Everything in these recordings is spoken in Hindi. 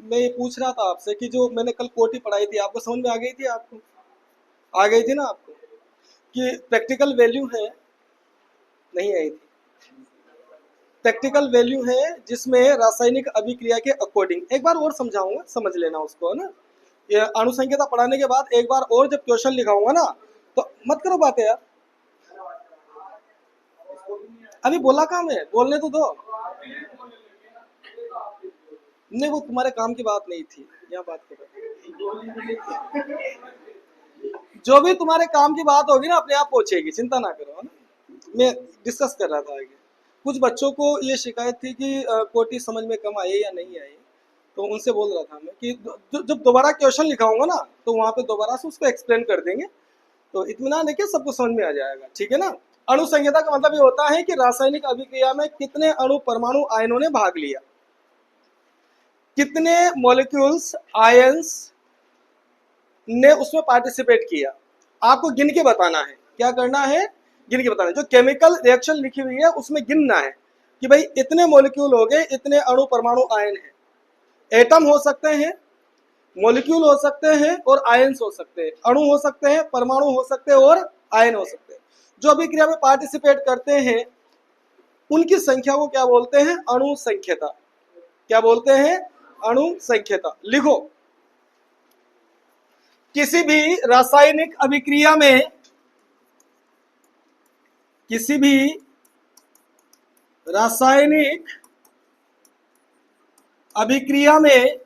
मैं ये पूछ रहा था आपसे कि जो मैंने कल कोटी पढ़ाई थी आपको समझ में आ गई थी? आपको आ गई थी ना आपको? कि प्रैक्टिकल वैल्यू है, नहीं आई थी? प्रैक्टिकल वैल्यू है जिसमें रासायनिक अभिक्रिया के अकॉर्डिंग, एक बार और समझाऊंगा, समझ लेना उसको, है ना? ये अणुसंख्यता पढ़ाने के बाद एक बार और जब क्वेश्चन लिखाऊंगा ना, तो मत करो बातें यार, अभी बोला काम है, बोलने तो दो। नहीं, वो तुम्हारे काम की बात नहीं थी, यहाँ बात करो। जो भी तुम्हारे काम की बात होगी ना अपने आप पहुंचेगी, चिंता ना करो, है ना? मैं डिस्कस कर रहा था आगे। कुछ बच्चों को ये शिकायत थी कि कोटी समझ में कम आई या नहीं आई, तो उनसे बोल रहा था मैं कि जब दोबारा क्वेश्चन लिखाऊंगा ना, तो वहां पे दोबारा से उसको एक्सप्लेन कर देंगे, तो इत्मीनान है कि सबको समझ में आ जाएगा, ठीक है ना? अणु संहिता का मतलब ये होता है कि रासायनिक अभिक्रिया में कितने अणु परमाणु आयनों ने भाग लिया, कितने मॉलिक्यूल्स आयंस ने उसमें पार्टिसिपेट किया, आपको गिन के बताना है। क्या करना है? गिन के बताना है। जो केमिकल रिएक्शन लिखी हुई है उसमें गिनना है कि भाई इतने मॉलिक्यूल हो गए, इतने अणु परमाणु आयन है। एटम हो सकते हैं, मॉलिक्यूल हो सकते हैं और आयंस हो सकते हैं, अणु हो सकते हैं, परमाणु हो सकते हैं और आयन हो सकते हैं। जो अभिक्रिया में पार्टिसिपेट करते हैं उनकी संख्या को क्या बोलते हैं? अणु संख्यता। क्या बोलते हैं? अणु संख्यता। लिखो, किसी भी रासायनिक अभिक्रिया में, किसी भी रासायनिक अभिक्रिया में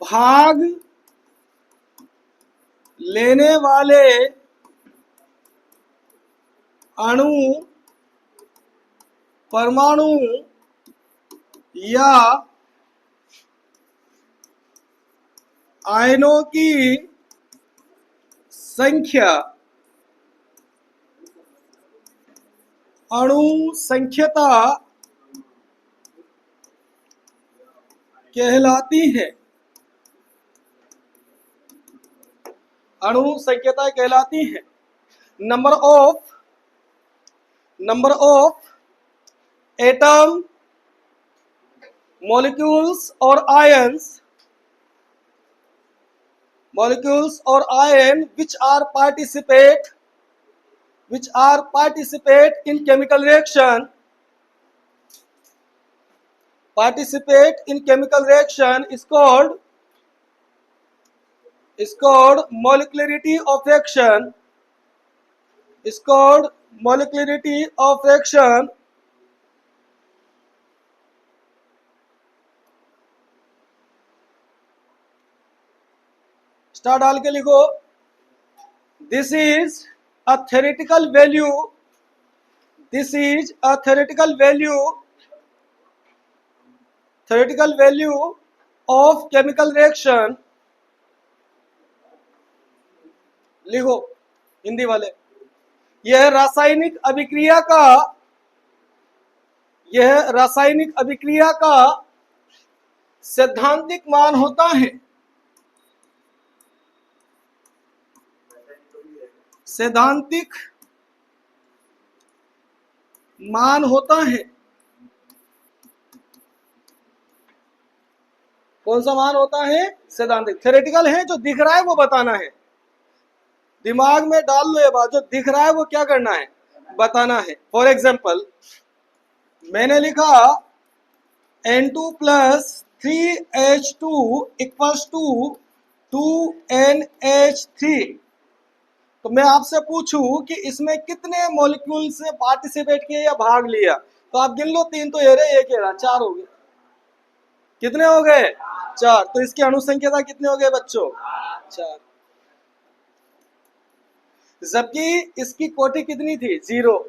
भाग लेने वाले अणु, परमाणु या आयनों की संख्या अणु संख्यता कहलाती है। अणु संख्यता कहलाती है। नंबर ऑफ एटम, मॉलिक्यूल्स और ions, molecules or ion which are participate in chemical reaction, is called molecularity of reaction, is called molecularity of reaction. Star डाल के लिखो, this is a theoretical value, this is a theoretical value of chemical reaction. लिखो हिंदी वाले, यह रासायनिक अभिक्रिया का सैद्धांतिक मान होता है। सैद्धांतिक मान होता है। कौन सा मान होता है? सैद्धांतिक। थ्योरेटिकल है, जो दिख रहा है वो बताना है। दिमाग में डाल लो ये बात, जो दिख रहा है वो क्या करना है? बताना है। फॉर एग्जाम्पल मैंने लिखा N2 plus 3H2 equals to 2NH3, तो मैं आपसे पूछूं कि इसमें कितने मॉलिक्यूल से पार्टिसिपेट किए या भाग लिया, तो आप गिन लो, 3 तो ये रहे, 1 ये रहा, 4 हो गए। कितने हो गए? 4। तो इसकी अणुसंख्यता कितने हो गए बच्चों? 4। जबकि इसकी कोटि कितनी थी? 0।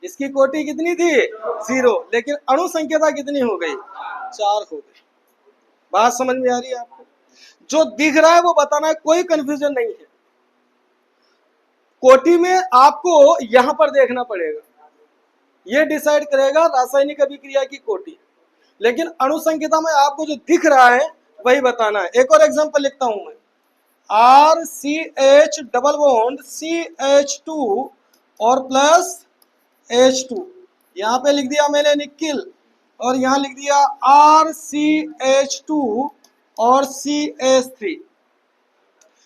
इसकी कोटि कितनी थी? 0। लेकिन अणुसंख्यता कितनी हो गई? 4 हो गई। बात समझ में आ रही है आपको? जो दिख रहा है वो बताना है, कोई कंफ्यूजन नहीं है। कोटि में आपको यहां पर देखना पड़ेगा, ये डिसाइड करेगा रासायनिक अभिक्रिया की कोटि। लेकिन अणुसंख्यता में आपको जो दिख रहा है वही बताना है। एक और एग्जांपल लिखता हूं मैं, RCH डबल बॉन्ड CH2 और प्लस H2, यहां पे लिख दिया मैंने निकिल, और यहां लिख दिया RCH2 और CH3।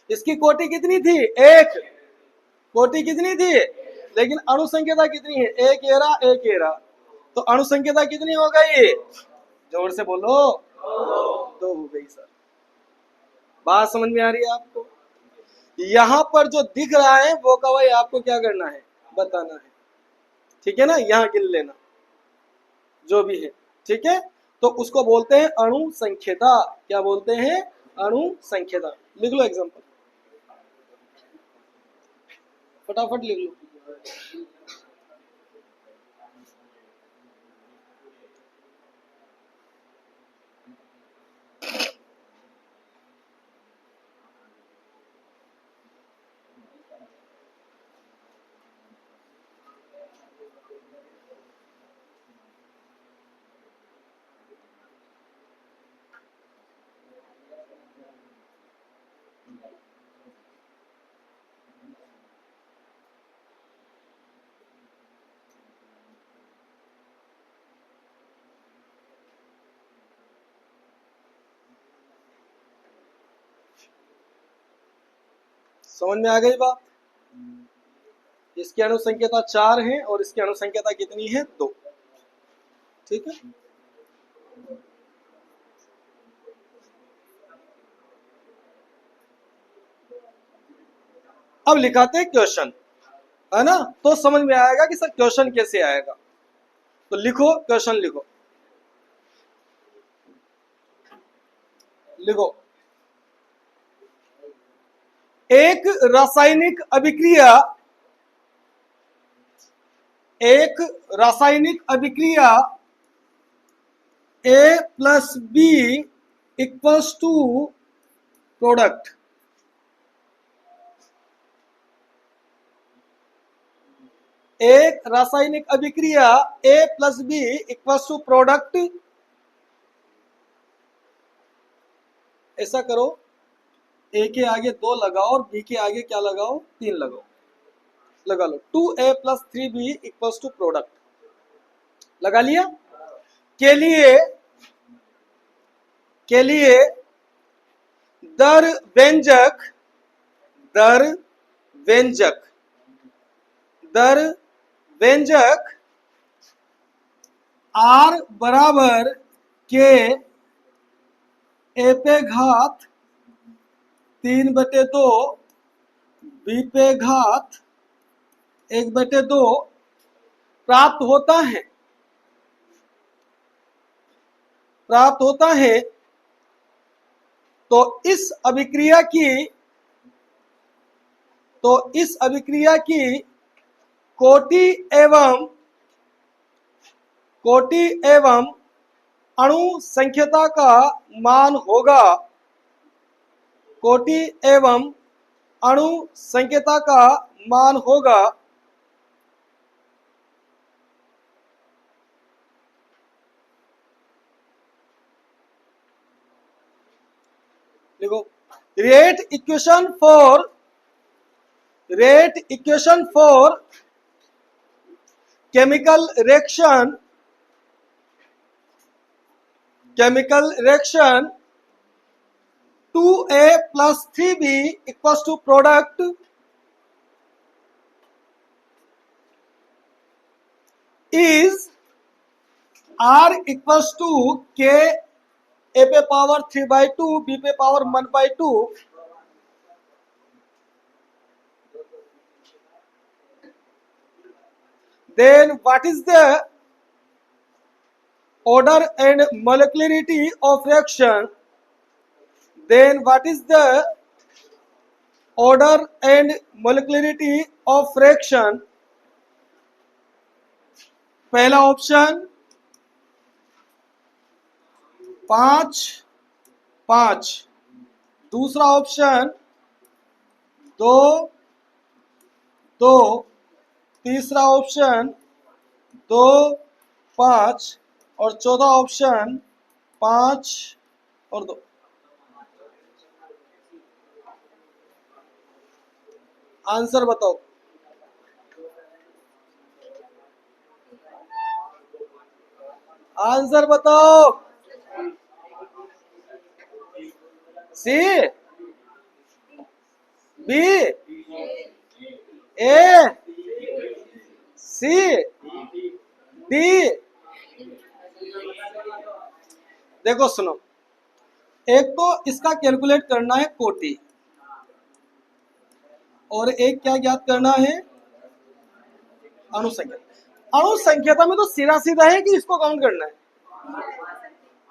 इसकी कोटि कितनी थी? एक। कोटि कितनी थी? लेकिन अणुसंख्यता कितनी है? एक एरा एक एरा। तो अणुसंख्यता कितनी हो गई? जोर से बोलो। दो हो गई सर। बात समझ में आ रही है आपको? यहां पर जो दिख रहा है वो का वही आपको क्या करना है? बताना है। ठीक है ना? यहां गिन लेना जो भी है। ठीक है, तो उसको बोलते हैं अणु संख्यता। क्या बोलते हैं? अणु संख्यता। लिख लो एग्जांपल, फटाफट लिख लो। समझ में आ गई बात? इसकी अणुसंख्यता 4 है और इसकी अणुसंख्यता कितनी है? 2। ठीक है, अब लिखाते हैं क्वेश्चन, है ना? तो समझ में आएगा कि सर क्वेश्चन कैसे आएगा। तो लिखो, क्वेश्चन लिखो। लिखो, एक रासायनिक अभिक्रिया, एक रासायनिक अभिक्रिया A plus B equals to product. एक रासायनिक अभिक्रिया A plus B equals to product. ऐसा करो, A के आगे 2 लगाओ और B के आगे क्या लगाओ? 3 लगाओ। लगा लो, 2A plus 3B equals to product. लगा लिया? के लिए दर व्यंजक, दर व्यंजक, दर व्यंजक R बराबर के A पे घात 3/2 B पे घात 1/2 प्राप्त होता है, प्राप्त होता है। तो इस अभिक्रिया की, तो इस अभिक्रिया की कोटि एवं, कोटि एवं अणु संख्यता का मान होगा, कोटि एवं अणु संख्यता का मान होगा। देखो, rate equation for, rate equation for chemical reaction, chemical reaction 2A plus 3B equals to product is R equals to K A पे पावर 3/2 B पे power 1/2। Then what is the order and molecularity of reaction? Then what is the order and molecularity of reaction? पहला ऑप्शन 5 5, दूसरा ऑप्शन 2 2, तीसरा ऑप्शन 2 5 और चौथा ऑप्शन 5 और 2। आंसर बताओ। आंसर बताओ। सी, बी, ए, सी, डी। देखो सुनो, एक तो इसका कैलकुलेट करना है कोटि, और एक क्या ज्ञात करना है, अणुसंख्या। अणुसंख्यता में तो सीधा सीधा है कि इसको काउंट करना है,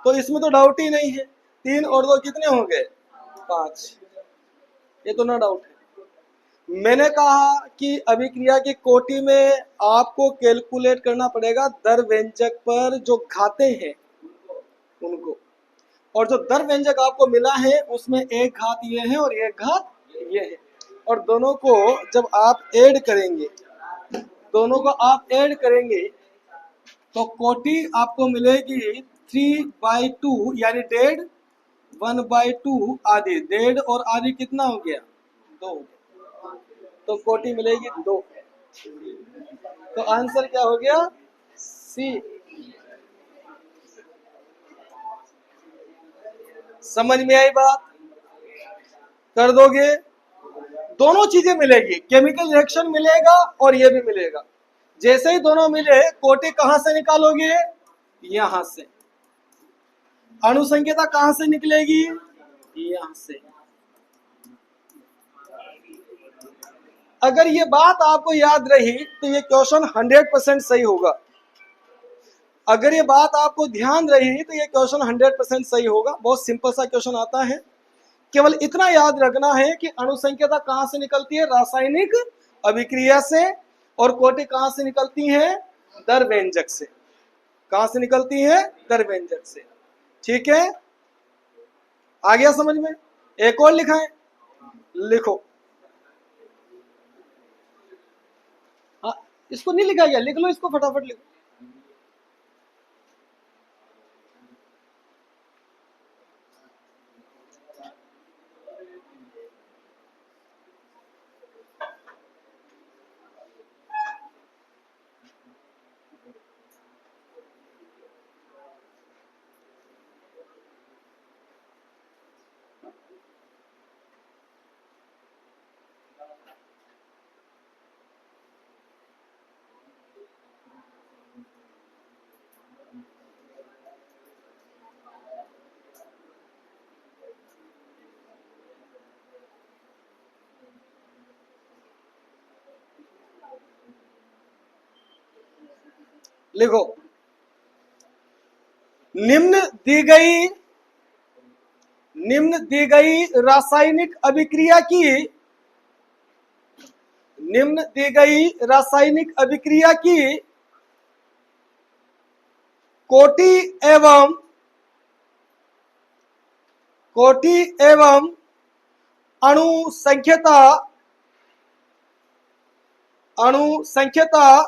तो इसमें तो डाउट ही नहीं है। 3 और 2 कितने हो गए, 5, ये तो ना डाउट है। मैंने कहा कि अभिक्रिया की कोटि में आपको कैलकुलेट करना पड़ेगा दर व्यंजक पर जो घाते हैं उनको, और जो दर व्यंजक आपको मिला है उसमें एक घात ये है और एक घात ये है, और दोनों को जब आप ऐड करेंगे, दोनों को आप ऐड करेंगे तो कोटि आपको मिलेगी 3/2, यानी 1.5, 1/2 आधी। 1.5 और आधी कितना हो गया, 2, तो कोटि मिलेगी 2। तो आंसर क्या हो गया, सी। समझ में आई बात, कर दोगे, दोनों चीजें मिलेगी, केमिकल रिएक्शन मिलेगा और ये भी मिलेगा। जैसे ही दोनों मिले, कोटि कहां से निकालोगे, यहां से। अणुसंख्यता कहां से निकलेगी, यहां से। अगर ये बात आपको याद रही तो ये क्वेश्चन 100% सही होगा। अगर ये बात आपको ध्यान रही तो ये क्वेश्चन 100% सही होगा। बहुत सिंपल सा क्वेश्चन आता है, केवल इतना याद रखना है कि अणुसंख्यता कहां से निकलती है, रासायनिक अभिक्रिया से, और कोटि कहां से निकलती है, दर व्यंजक से। कहां से निकलती है, दर व्यंजक से। ठीक है, आ गया समझ में। एक और लिखा है, लिखो। हाँ, इसको नहीं लिखा गया, लिख लो इसको, फटाफट लिखो। लिखो, निम्न दी गई, निम्न दी गई रासायनिक अभिक्रिया की, निम्न दी गई रासायनिक अभिक्रिया की कोटि एवं, कोटि एवं अणुसंख्यता, अणुसंख्यता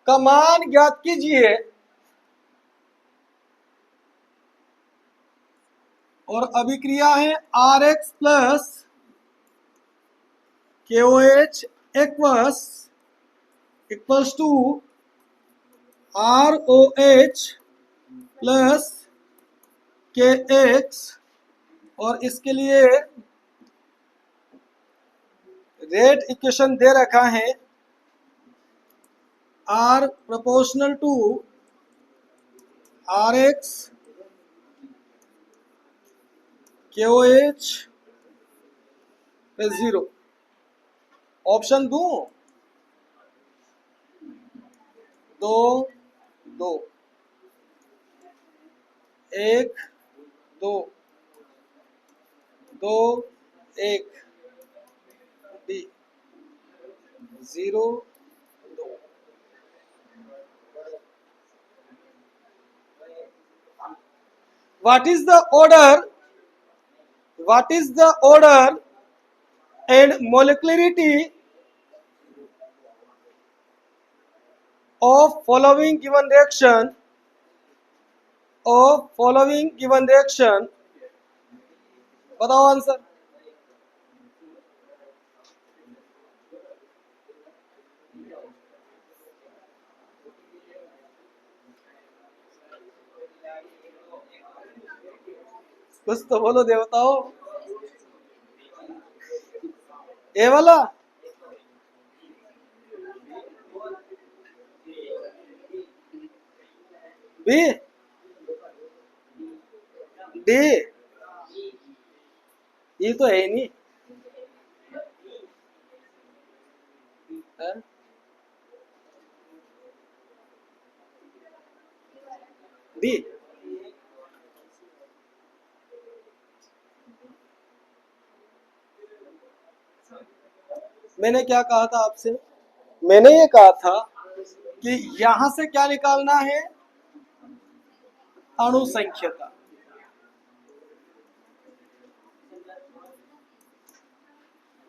का मान ज्ञात कीजिए, और अभिक्रिया है RX plus KOH equals to ROH plus KX, और इसके लिए रेट इक्वेशन दे रखा है R proportional to RX KOH plus 0। Option दूं, 2, 2, 1, 2, 2, 1, B 0, 2। What is the order? What is the order and molecularity of following given reaction? Of following given reaction? बताओ आंसर। कुछ तो बोलो देवताओं। ए वाला, बी, डी, ये तो है ही नहीं। डी। मैंने क्या कहा था आपसे? मैंने ये कहा था कि यहां से क्या निकालना है? अणु संख्यता।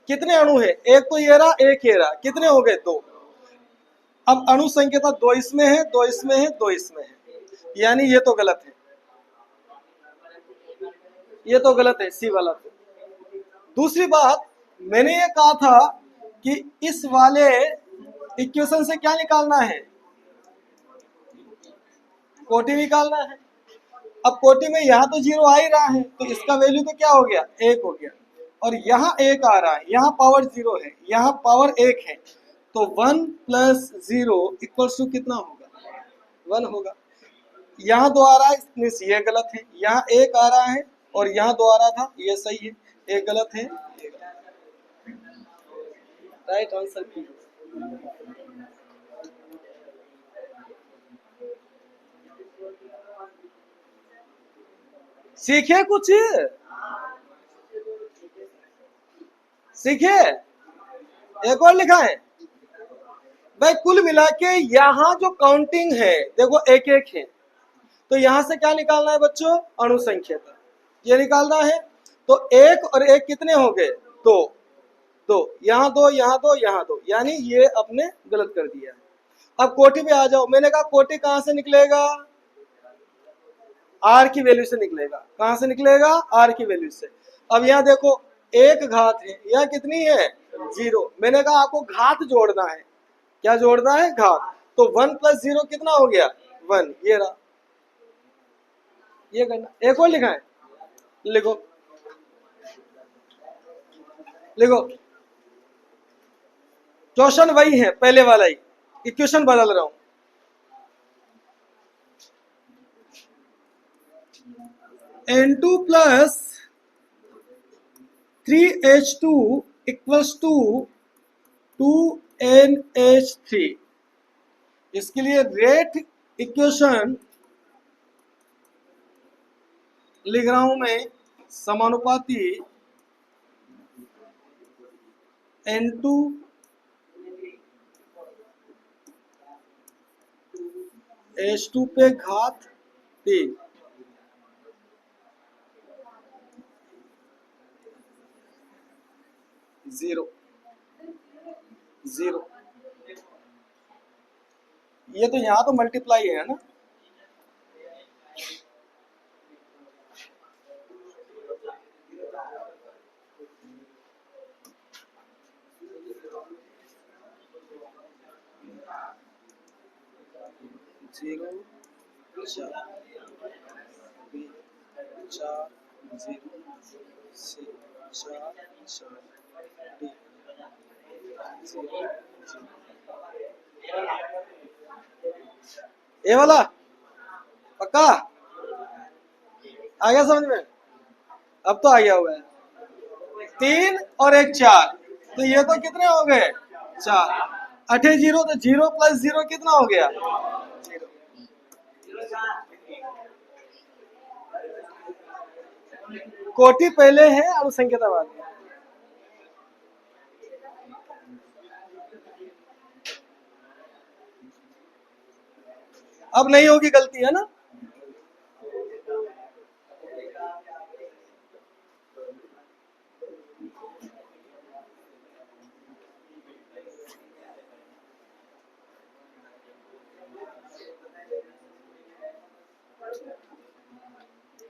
कितने अणु है? एक तो ये रहा, एक ये रहा, कितने हो गए? दो। अब अणु संख्यता दो इसमें है, दो इसमें है, दो इसमें है, यानी ये तो गलत है, ये तो गलत है, सी वाला तो। दूसरी बात, मैंने ये कहा था कि इस वाले इक्वेशन से क्या निकालना है? कोटि निकालना है। अब कोटि में यहाँ तो जीरो आ ही रहा है, तो इसका वैल्यू तो क्या हो गया? एक हो गया। और यहाँ एक आ रहा है, यहाँ पावर जीरो है, यहाँ पावर एक है, तो one plus zero equals to कितना होगा? वन होगा। यहाँ दो आ रहा है, मीन्स ये गलत है। यहाँ एक आ रहा है और यहाँ दो आ रहा था, ये सही है। एक गलत है, राइट आंसर बी। सीखे कुछ? सीखे? एक और लिखा है भाई। कुल मिला के यहाँ जो काउंटिंग है देखो, एक एक है, तो यहां से क्या निकालना है बच्चों? अणु संख्यता, ये निकालना है। तो एक और एक कितने हो गए? दो। दो, यहाँ दो, यहाँ दो, यहाँ दो, यानी ये अपने गलत कर दिया है। अब कोटि पे आ जाओ। मैंने कहा कोटि कहां से निकलेगा? आर की वैल्यू से निकलेगा। कहां से निकलेगा? आर की वैल्यू से। अब यहाँ देखो, एक घात है, यहाँ कितनी है? जीरो। मैंने कहा आपको घात जोड़ना है। क्या जोड़ना है? घात। तो वन प्लस जीरो कितना हो गया? वन। ये रहा, ये करना। एक और लिखा है, लिखो लिखो। क्वेश्चन वही है, पहले वाला ही, इक्वेशन बदल रहा हूं। N2 plus 3H2 equals to 2NH3। इसके लिए रेट इक्वेशन लिख रहा हूं मैं, समानुपाती N2 H2 पे घात 3। Zero zero. ये तो यहां तो मल्टीप्लाई है ना? जीरो चार, बी चार, जीरो, सी चार चार, डी जीरो जीरो। ये वाला पक्का आ गया समझ में? अब तो आ गया हुआ है। तीन और एक चार, तो ये तो कितने हो गए? चार। अठे जीरो, तो जीरो प्लस जीरो कितना हो गया? जीरो। कोटि पहले है, अनुसंख्यता बाद में। अब नहीं होगी गलती, है ना?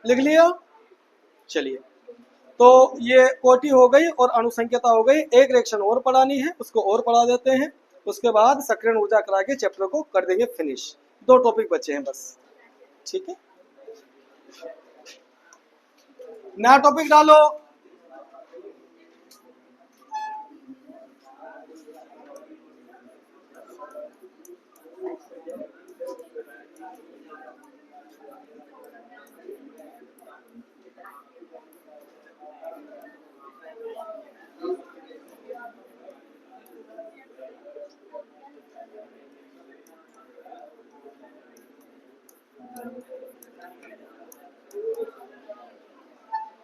लिख लिया? चलिए, तो ये कोटि हो गई और अनुसंख्यता हो गई। एक रिएक्शन और पढ़ानी है, उसको और पढ़ा देते हैं। उसके बाद सक्रियण ऊर्जा करा के चैप्टर को कर देंगे फिनिश। दो टॉपिक बचे हैं बस, ठीक है। नया टॉपिक डालो।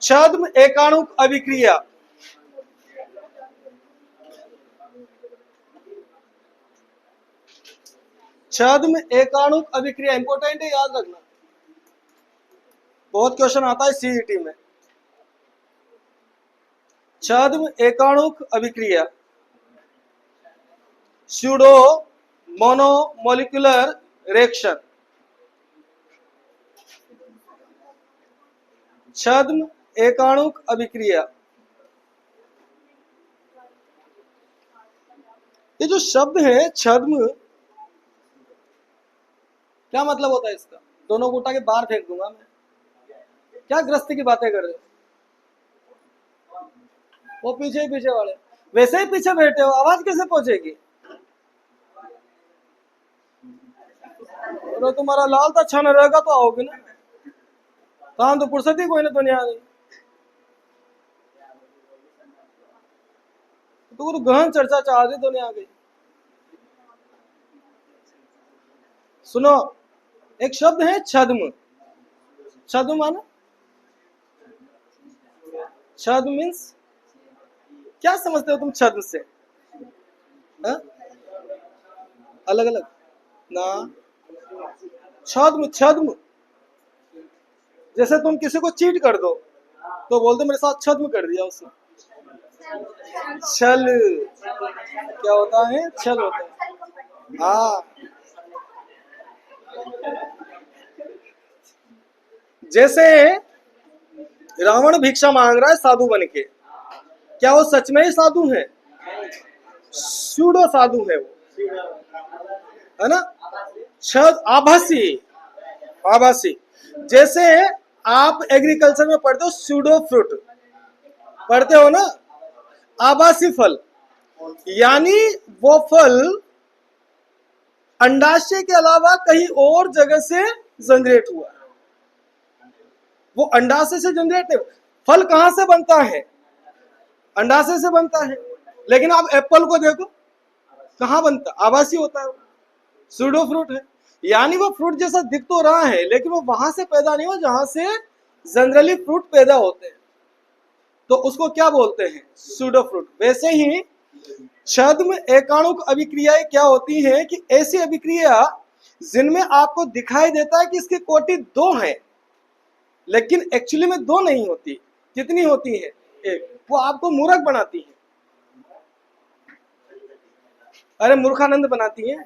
छद्म एकाणुक अभिक्रिया। छद्म एकाणुक अभिक्रिया इंपॉर्टेंट है, याद रखना, बहुत क्वेश्चन आता है सीईटी में। छद्म एकाणुक अभिक्रिया स्यूडो मोनोमोलिकुलर रिएक्शन। छद्म एकाणुक अभिक्रिया, ये जो शब्द है छद्म, क्या मतलब होता है इसका? दोनों को उठा के बाहर फेंक दूंगा मैं। क्या ग्रस्ती की बातें कर रहे हो? वो पीछे ही पीछे वाले वैसे ही पीछे बैठे हो, आवाज कैसे पहुंचेगी? तो तुम्हारा लाल तो अच्छा न रहेगा तो आओगे ना, काम तो फुर्सत ही कोई ना दुनिया में। तो गहन चर्चा चाह रही दुनिया की। सुनो, एक शब्द है छद्म। छद्म माना, छद्म मीन्स क्या समझते हो तुम छद्म से? हा? अलग अलग ना। छद्म, छद्म जैसे तुम किसी को चीट कर दो तो बोलते मेरे साथ छद्म कर दिया उसने। छल क्या होता है? छल होता है। हाँ, जैसे रावण भिक्षा मांग रहा है साधु बन के, क्या वो सच में ही साधु है? सूडो साधु है वो, है ना? छद आभासी, आभासी। जैसे आप एग्रीकल्चर में पढ़ते हो सूडो फ्रूट, पढ़ते हो ना, आभासी फल, यानी वो फल अंडाशय के अलावा कहीं और जगह से जनरेट हुआ। वो अंडाशय से जनरेट नहीं। फल कहां से बनता है? अंडाशय से बनता है। लेकिन आप एप्पल को देखो, कहां बनता? आभासी होता है, सूडो फ्रूट है। यानी वो फ्रूट जैसा दिख तो रहा है, लेकिन वो वहां से पैदा नहीं हुआ जहां से जनरली फ्रूट पैदा होते हैं। तो उसको क्या बोलते हैं? Pseudo fruit. वैसे ही छद्म एकाणुक अभिक्रियाएं क्या होती हैं कि ऐसी अभिक्रिया जिनमें आपको दिखाई देता है कि इसकी कोटि दो है, लेकिन एक्चुअली में दो नहीं होती। कितनी होती है? एक। वो आपको मूर्ख बनाती है। अरे मूर्खानंद बनाती है,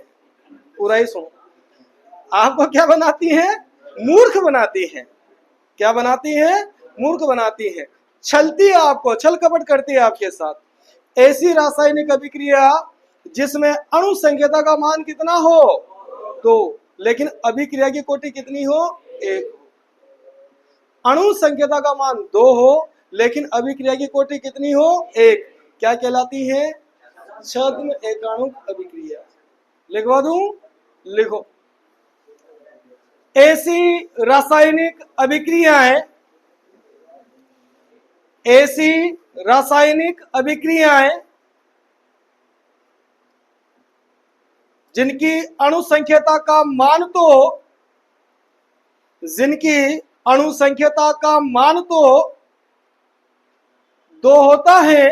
पूरा ही सुनो। आपको क्या बनाती है? मूर्ख बनाती है। क्या बनाती है? मूर्ख बनाती है। छलती है आपको, छल कपट करती है आपके साथ। ऐसी रासायनिक अभिक्रिया जिसमें अणु संख्यता का मान कितना हो? दो, लेकिन अभिक्रिया की कोटि कितनी हो? एक। अणु संख्यता का मान दो हो, लेकिन अभिक्रिया की कोटि कितनी हो? एक। क्या कहलाती है? छद्म एकाणुक अभिक्रिया। लिखवा दूं? लिखो। ऐसी रासायनिक अभिक्रियाएं, ऐसी रासायनिक अभिक्रियाएं जिनकी अणु संख्यता का मान तो, जिनकी अणु संख्यता का मान तो दो होता है,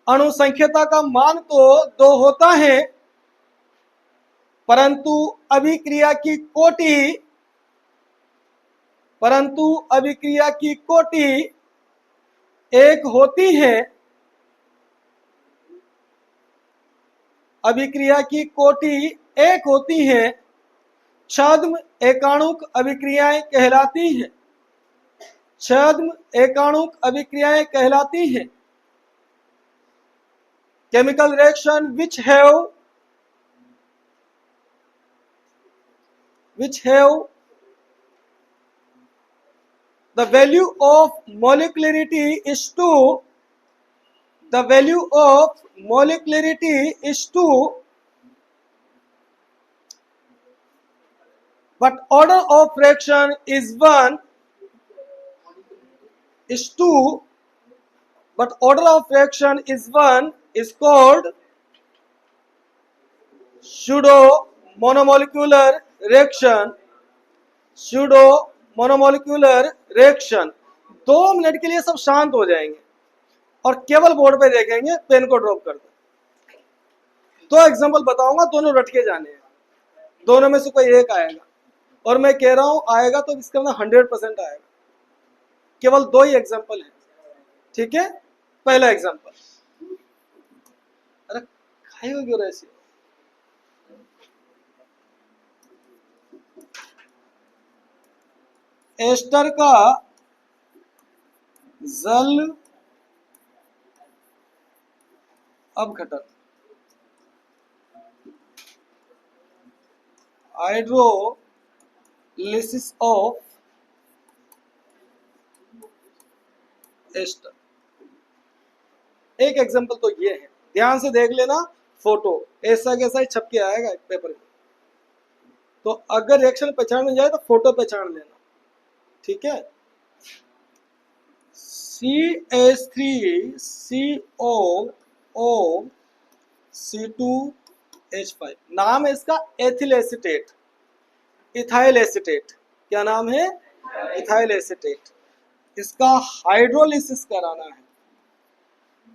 अणु संख्यता का मान तो दो होता है, परंतु अभिक्रिया की कोटि, परंतु अभिक्रिया की कोटि एक होती है। अभिक्रिया की कोटि एक होती है। छद्म एकाणुक अभिक्रियाएं कहलाती हैं। छद्म एकाणुक अभिक्रियाएं कहलाती हैं। Chemical reaction which have the value of molecularity is 2, the value of molecularity is 2, but order of fraction is 1, is 2, but order of fraction is 1, is called pseudo monomolecular reaction, pseudo monomolecular reaction। 2 minute के लिए सब शांत हो जाएंगे और केवल बोर्ड पे देखेंगे, पेन को ड्रॉप कर दो। 2 एग्जांपल बताऊंगा, दोनों रट के जाने हैं, दोनों में से कोई एक आएगा, और मैं कह रहा हूं आएगा तो इसके अंदर 100% आएगा। केवल 2 ही एग्जांपल है, ठीक है। पहला एग्जांपल, अरे खाएगा क्यों ऐसे? एस्टर का जल अपघटन, हाइड्रोलिसिस ऑफ एस्टर। एक एग्जांपल तो ये है, ध्यान से देख लेना, फोटो ऐसा कैसा ही छप के आएगा पेपर में, तो अगर रिएक्शन पहचान में जाए तो फोटो पहचान लेना, ठीक है। CH3CO C2H5, नाम है इसका एथिल एसीटेट, इथाइल एसीटेट। क्या नाम है? Ethyl acetate. इसका हाइड्रोलिसिस कराना है,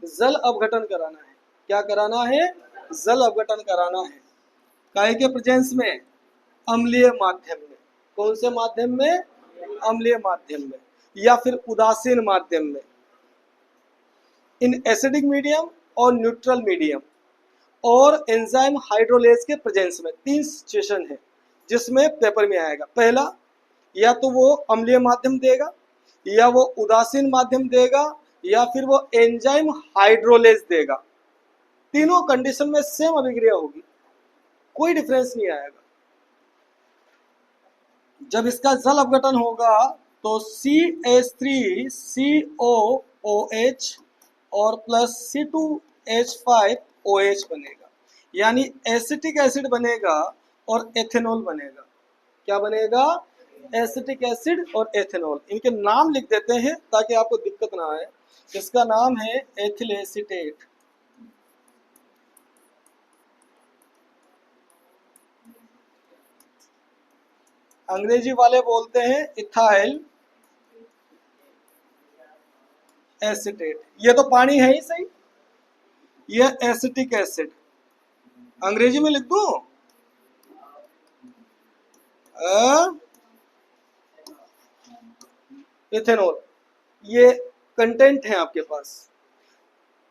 जल अपघटन कराना है। क्या कराना है? जल अपघटन कराना है। काहे के प्रेजेंस में? अम्लीय माध्यम में। कौन से माध्यम में? अम्लीय माध्यम में या फिर उदासीन माध्यम में। इन एसिडिक मीडियम और न्यूट्रल मीडियम और एंजाइम हाइड्रोलेज के प्रेजेंस में 3 सिचुएशन है जिसमें पेपर में आएगा। पहला, या तो वो अम्लीय माध्यम देगा, या वो उदासीन माध्यम देगा, या फिर वो एंजाइम हाइड्रोलेज देगा। तीनों कंडीशन में सेम अभिक्रिया होगी, कोई डिफरेंस नहीं आएगा। जब इसका जल अपघटन होगा तो CH3COOH और प्लस C2H5OH बनेगा, यानी एसिटिक एसिड बनेगा और एथेनॉल बनेगा। क्या बनेगा? एसिटिक एसिड और एथेनॉल। इनके नाम लिख देते हैं ताकि आपको दिक्कत ना आए। इसका नाम है एथिल एसीटेट, अंग्रेजी वाले बोलते हैं इथाइल एसीटेट। ये तो पानी है ही सही, ये एसिटिक एसिड। अंग्रेजी में लिख दूं? इथेनॉल। ये कंटेंट है आपके पास।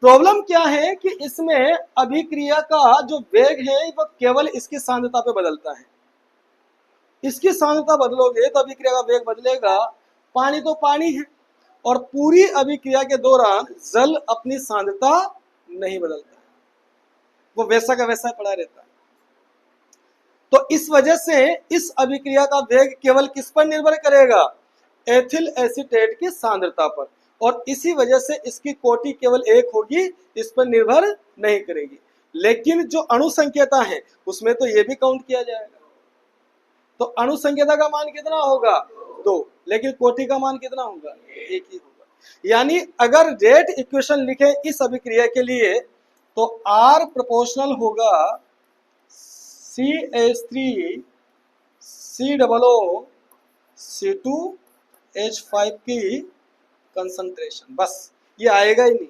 प्रॉब्लम क्या है कि इसमें अभिक्रिया का जो वेग है वो केवल इसकी सांद्रता पे बदलता है। इसकी सांद्रता बदलोगे तो अभिक्रिया का वेग बदलेगा। पानी तो पानी है और पूरी अभिक्रिया के दौरान जल अपनी सांद्रता नहीं बदलता है, वो वैसा का वैसा पड़ा रहता है। तो इस वजह से इस अभिक्रिया का वेग केवल किस पर निर्भर करेगा? एथिल एसीटेट की सांद्रता पर, और इसी वजह से इसकी कोटि केवल 1 होगी, इस पर निर्भर नहीं करेगी। लेकिन जो अणु संकेता है उसमें तो ये भी काउंट किया जाएगा। तो अणु संकेता का मान कितना होगा? 2, लेकिन कोटि का मान कितना होगा? 1 ही होगा। यानी अगर रेट इक्वेशन लिखे इस अभिक्रिया के लिए तो R प्रोपोर्शनल होगा CH3 COO C2H5 की कंसंट्रेशन, बस ये आएगा ही नहीं।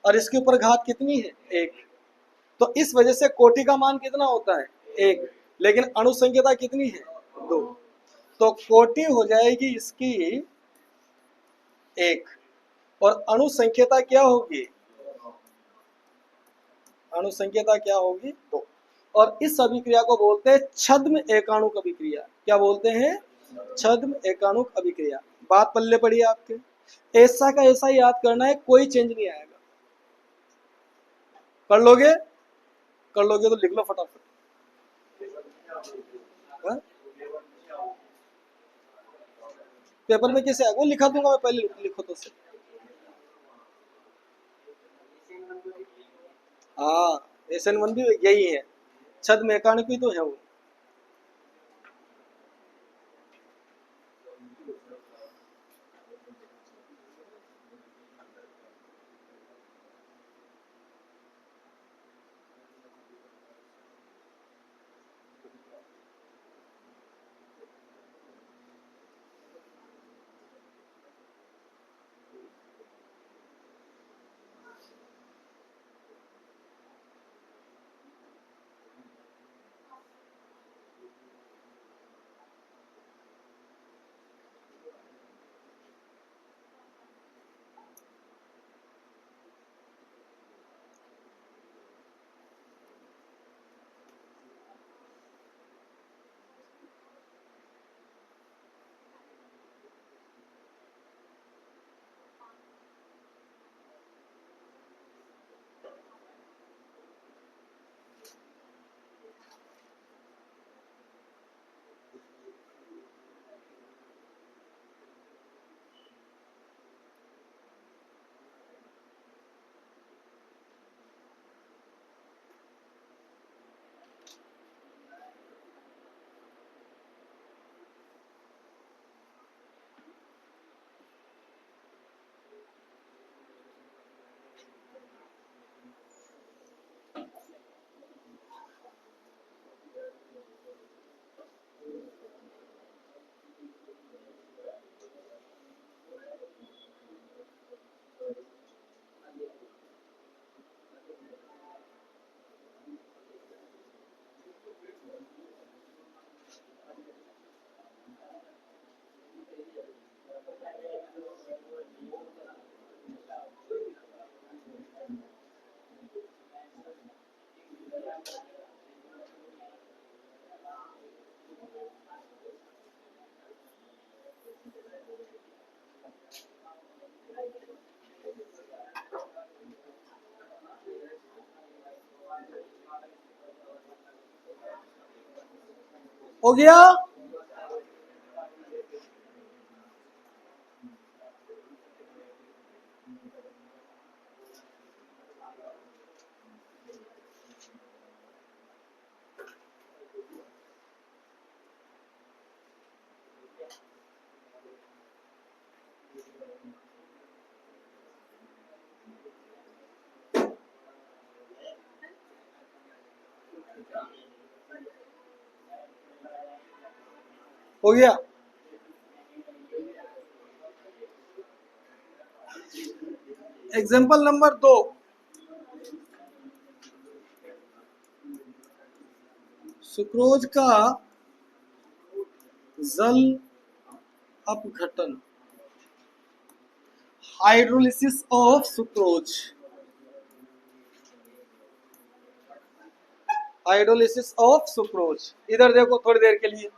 और इसके ऊपर घात कितनी है? 1। तो इस वजह से कोटि का मान कितना होता है? 1, लेकिन अणु संख्यता कितनी है? 2। तो कोटि हो जाएगी इसकी 1 और अणु संख्यता क्या होगी? अणु संख्यता क्या होगी? 2। और इस अभिक्रिया को बोलते हैं छद्म एकाणुक अभिक्रिया। क्या बोलते हैं? छद्म एकाणुक अभिक्रिया। बात पल्ले पड़ी आपके, ऐसा का ऐसा याद करना है, कोई चेंज नहीं आएगा। कर लोगे? कर लोगे तो लिख लो फटाफट। पेपर में कैसे आएगा, वो लिखा दूंगा मैं, पहले लिखो तो से। हाँ, SN1 भी यही है, छद मैकेनिक भी तो है वो। हो गया। हो गया। एग्जाम्पल नंबर 2, सुक्रोज का जल अपघटन, hydrolysis of sucrose, hydrolysis of sucrose. इधर देखो थोड़ी देर के लिए,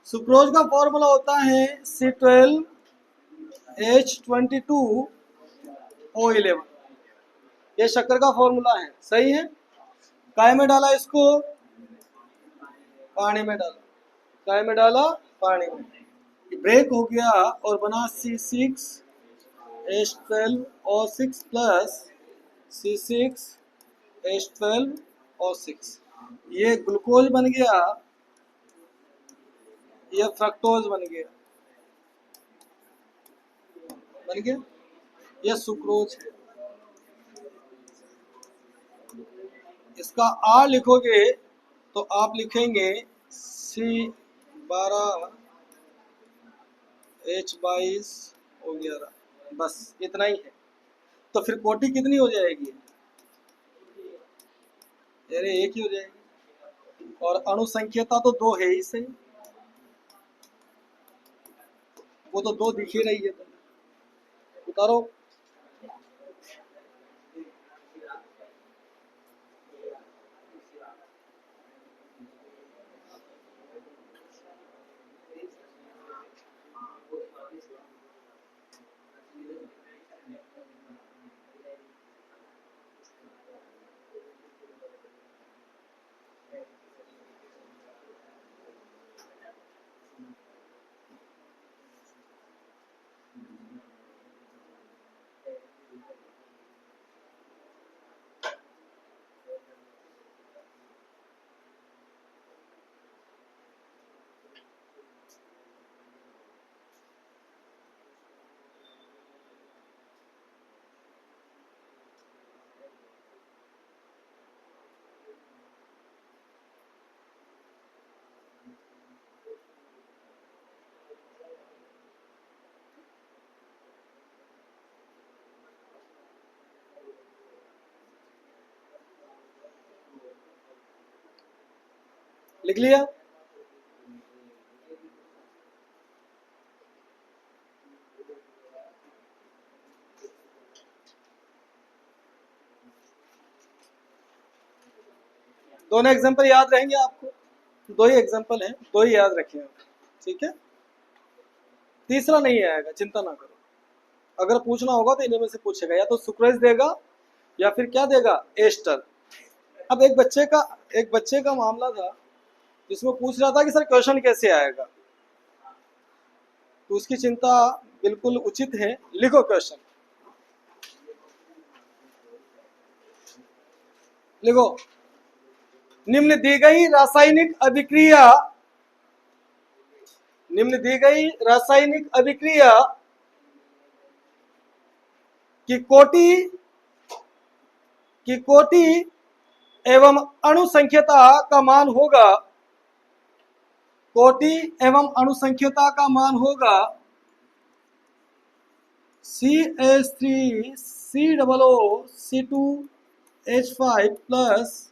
सुक्रोज का फॉर्मूला होता है C12H22O11, ये शक्कर का फॉर्मूला है, सही है। काय में डाला इसको, पानी में डाला, काय में डाला, पानी में, ब्रेक हो गया और बना C6H12O6 प्लस C6H12O6, ये ग्लूकोज बन गया, ये फ्रक्टोज बन गया, बन गया, ये सुक्रोज है। इसका R लिखोगे तो आप लिखेंगे C12H22O11, बस इतना ही है। तो फिर कोटि कितनी हो जाएगी, अरे एक ही हो जाएगी, और अणुसंख्यता तो 2 है ही सही, वो तो 2 दिख ही रही है, तो उतारो। लिख लिया? दोनों एग्जांपल याद रहेंगे आपको? दो ही एग्जांपल हैं, दो ही याद रखिए, ठीक है? तीसरा नहीं आएगा, चिंता ना करो। अगर पूछना होगा तो इन्हीं में से पूछेगा, या तो सुक्रोज देगा या फिर क्या देगा, एस्टर। अब एक बच्चे का मामला था जिसमें पूछ रहा था कि सर क्वेश्चन कैसे आएगा, तो उसकी चिंता बिल्कुल उचित है। लिखो क्वेश्चन, लिखो। निम्न दी गई रासायनिक अभिक्रिया, निम्न दी गई रासायनिक अभिक्रिया की कोटि एवं अणुसंख्यता का मान होगा, कोटि एवं अणुसंख्यता का मान होगा CH3 COO C2H5 plus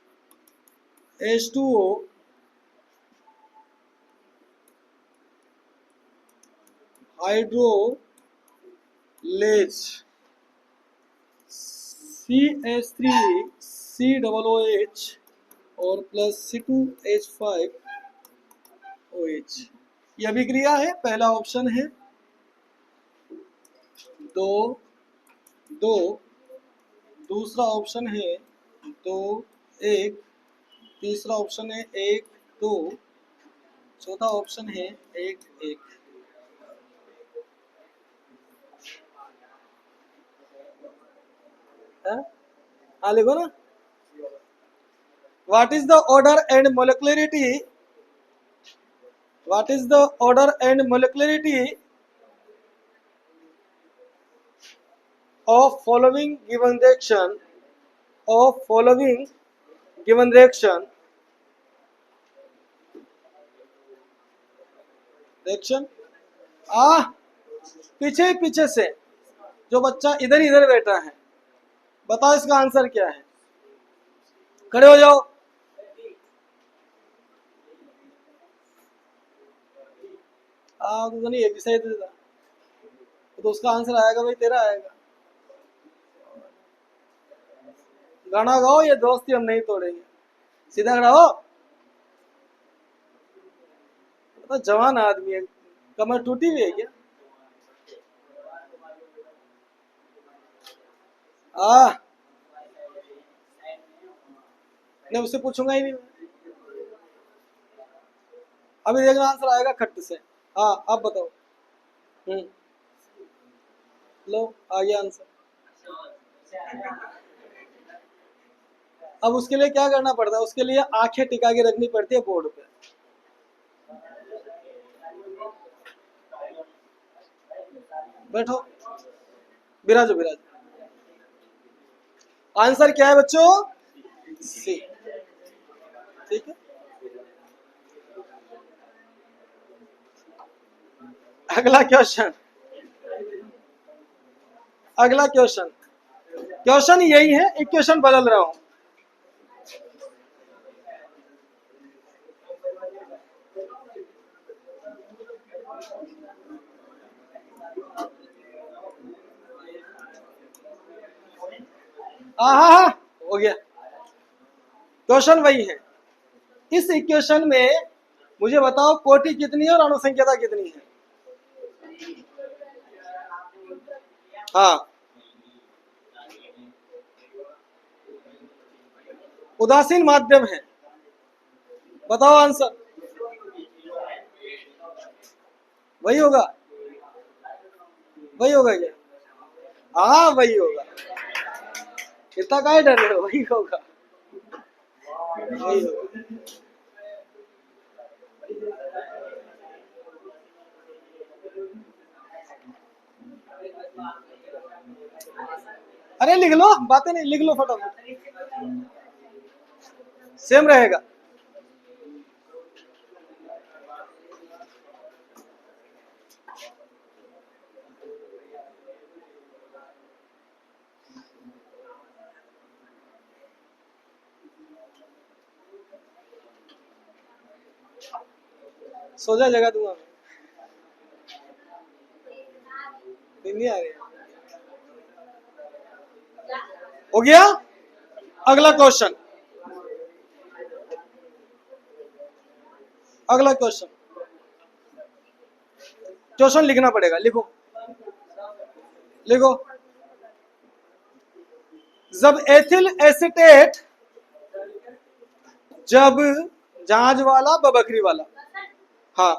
H2O hydrolase CH3 COOH और प्लस C2H5OH। ये अभिक्रिया है, पहला ऑप्शन है 2 2, दूसरा ऑप्शन है 2 1, तीसरा ऑप्शन है 1 2, चौथा ऑप्शन है 1 1। हाँ लिखो ना। What is the order and molecularity? What is the order and molecularity of following given reaction? Of following given reaction? Reaction? पीछे पीछे से जो बच्चा इधर इधर बैठा है, बताओ इसका आंसर क्या है? खड़े हो जाओ। तो नहीं एक सही था, तो उसका आंसर आएगा भाई, तेरा आएगा। गाना गाओ, ये दोस्ती हम नहीं तोड़ेंगे। सीधा खड़ा हो। तो जवान आदमी है, कमर टूटी हुई है क्या? नहीं, उससे पूछूंगा ही नहीं। अभी देखना आंसर आएगा खट्ट से। हाँ अब बताओ। लो आ गया आंसर। अब उसके लिए क्या करना पड़ता है? उसके लिए आंखें टिका के रखनी पड़ती है बोर्ड पे। बैठो, बिराजो बिराजो। आंसर क्या है बच्चों? सी। ठीक है, अगला क्वेश्चन। अगला क्वेश्चन, क्वेश्चन यही है, एक क्वेश्चन बदल रहा हूं। हाँ हो गया। क्वेश्चन वही है। इस इक्वेशन में मुझे बताओ कोटि कितनी है और अणुसंख्यता कितनी है? हाँ, उदासीन माध्यम है, बताओ आंसर। वही होगा, वही होगा क्या? हाँ वही होगा, इतना काहे डर रहे हो? वही होगा, वही होगा। अरे लिख लो, बातें नहीं, लिख लो फटाफट, सेम रहेगा। सो जा, जगह दूंगा मैं। नींद नहीं आ रही? हो गया। अगला क्वेश्चन, अगला क्वेश्चन, क्वेश्चन लिखना पड़ेगा, लिखो लिखो। जब एथिल एसीटेट, जब जहाज वाला बकरी वाला, हाँ,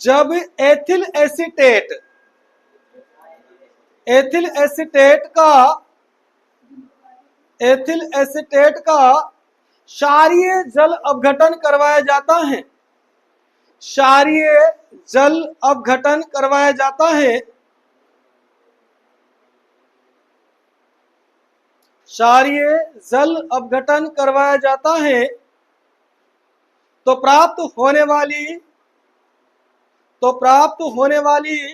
जब एथिल एसीटेट, एथिल एसीटेट का, एथिल एसीटेट का क्षारीय जल अपघटन करवाया जाता है, क्षारीय जल अपघटन करवाया जाता है, क्षारीय जल अपघटन करवाया जाता है, तो प्राप्त होने वाली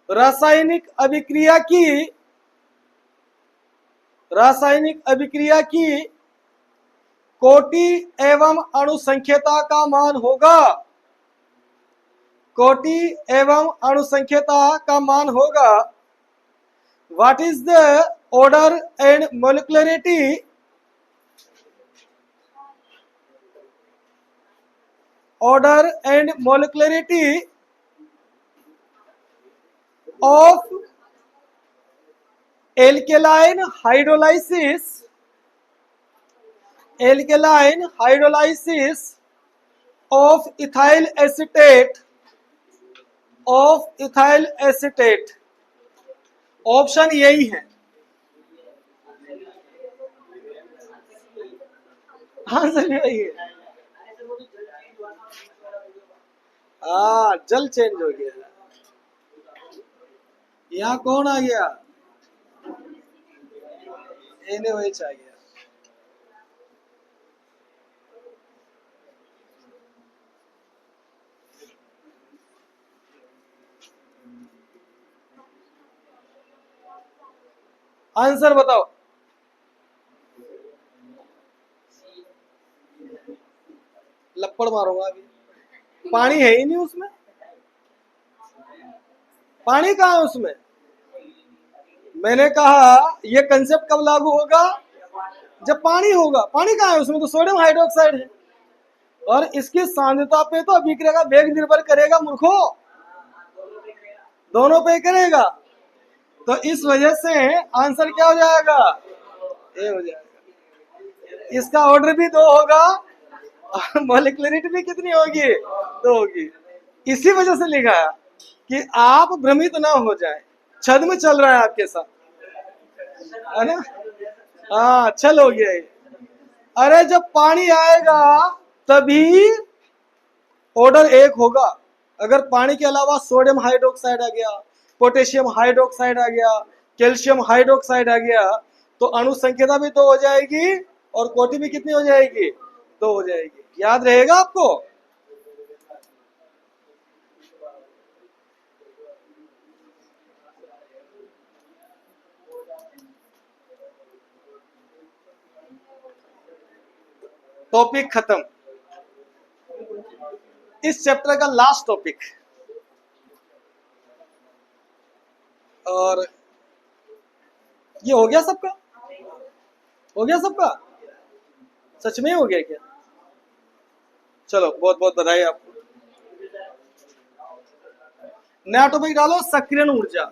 रासायनिक अभिक्रिया की कोटि एवं अणुसंख्यता का मान होगा, कोटि एवं अणुसंख्यता का मान होगा। What is the order and molecularity, order and molecularity of alkaline hydrolysis, alkaline hydrolysis of ethyl acetate, of ethyl acetate? Option यही है, आंसर यही है। हाँ, जल चेंज हो गया। यहाँ कौन आ गया? एने वही आ गया। आंसर बताओ। लपड़ मारूंगा अभी। पानी है ही नहीं उसमें, पानी कहाँ है उसमें? मैंने कहा ये कंसेप्ट कब लागू होगा? जब पानी होगा। पानी कहाँ है उसमें? तो सोडियम हाइड्रोक्साइड है, और इसकी सांद्रता पे तो अभिक्रिया का वेग निर्भर करेगा मूर्खो, दोनों पे करेगा। तो इस वजह से आंसर क्या हो जाएगा? ए हो जाएगा। इसका ऑर्डर भी 2 होगा, मॉलिक्युलरिटी भी कितनी होगी? 2 होगी। इसी वजह से लिखा है कि आप भ्रमित ना हो जाए। छद में चल रहा है आपके साथ, है ना? हाँ, छल हो गया ये। अरे जब पानी आएगा तभी ऑर्डर 1 होगा। अगर पानी के अलावा सोडियम हाइड्रोक्साइड आ गया, पोटेशियम हाइड्रोक्साइड आ गया, कैल्शियम हाइड्रोक्साइड आ गया, तो अणु संख्या भी 2 हो जाएगी और कोटि भी कितनी हो जाएगी? 2 हो जाएगी। याद रहेगा आपको? टॉपिक खत्म। इस चैप्टर का लास्ट टॉपिक, और ये हो गया सबका? हो गया सबका? सच में हो गया क्या? चलो, बहुत बहुत बधाई आपको। नया टॉपिक डालो, सक्रियण ऊर्जा।